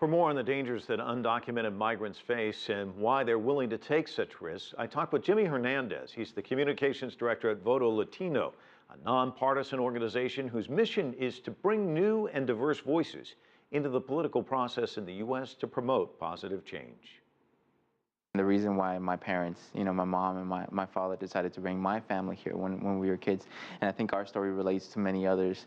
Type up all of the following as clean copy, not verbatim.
For more on the dangers that undocumented migrants face and why they're willing to take such risks, I talked with Jimmy Hernandez. He's the communications director at Voto Latino, a nonpartisan organization whose mission is to bring new and diverse voices into the political process in the U.S. to promote positive change. The reason why my parents, my mom and my father decided to bring my family here when we were kids, and I think our story relates to many others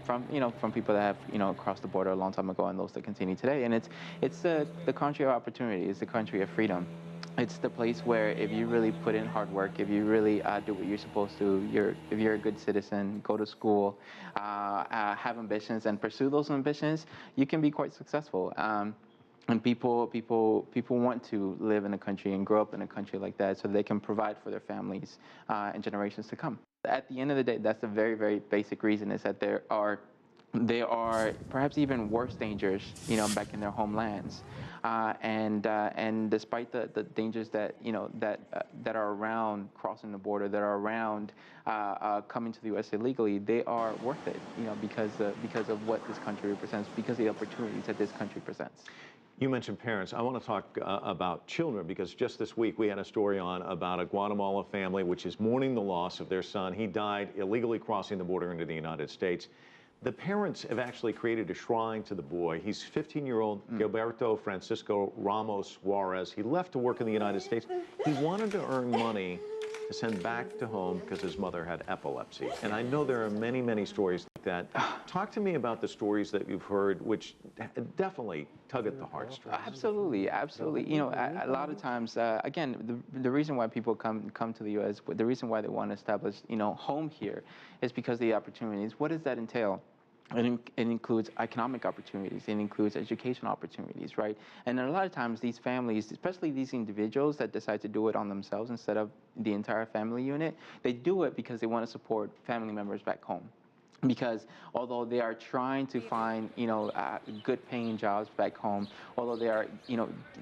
from people that have, crossed the border a long time ago and those that continue today. And it's the country of opportunity. It's the country of freedom. It's the place where if you really put in hard work, if you really do what you're supposed to, if you're a good citizen, go to school, have ambitions and pursue those ambitions, you can be quite successful. And people want to live in a country and grow up in a country like that so they can provide for their families and generations to come. At the end of the day, that's the very, very basic reason, is that there are perhaps even worse dangers, back in their homelands. And despite the dangers that that are around crossing the border, that are around coming to the U.S. illegally, they are worth it, because of what this country represents, because of the opportunities that this country presents. You mentioned parents. I want to talk about children, because just this week we had a story on about a Guatemala family which is mourning the loss of their son. He died illegally crossing the border into the United States. The parents have actually created a shrine to the boy. He's 15-year-old Gilberto Francisco Ramos Juarez. He left to work in the United States. He wanted to earn money to send back to home because his mother had epilepsy. And I know there are many, many stories like that. Talk to me about the stories that you've heard, which definitely tug at the heartstrings. Absolutely, absolutely. A lot of times, again, the reason why people come to the U.S., the reason why they want to establish, home here, is because of the opportunities. What does that entail? It includes economic opportunities. It includes education opportunities, right? And a lot of times these families, especially these individuals that decide to do it on themselves instead of the entire family unit, they do it because they want to support family members back home. Because although they are trying to find, good paying jobs back home, although they are,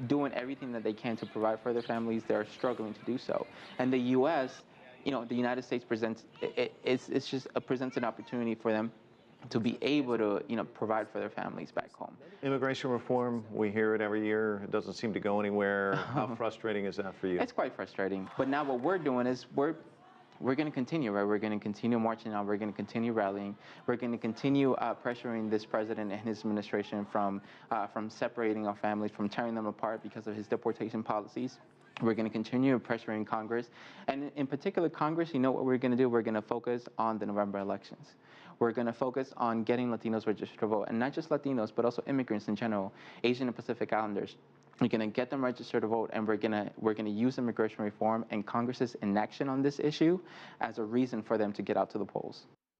doing everything that they can to provide for their families, they're struggling to do so. And the U.S., the United States presents an opportunity for them to be able to, provide for their families back home. Immigration reform, we hear it every year. It doesn't seem to go anywhere. How frustrating is that for you? It's quite frustrating. But now what we're doing is we're going to continue, right? We're going to continue marching on. We're going to continue rallying. We're going to continue pressuring this president and his administration from separating our families, from tearing them apart because of his deportation policies. We're going to continue pressuring Congress. And in particular, Congress, what we're going to do? We're going to focus on the November elections. We're going to focus on getting Latinos registered to vote, and not just Latinos, but also immigrants in general, Asian and Pacific Islanders. We're going to get them registered to vote, and we're going to use immigration reform and Congress's inaction on this issue as a reason for them to get out to the polls.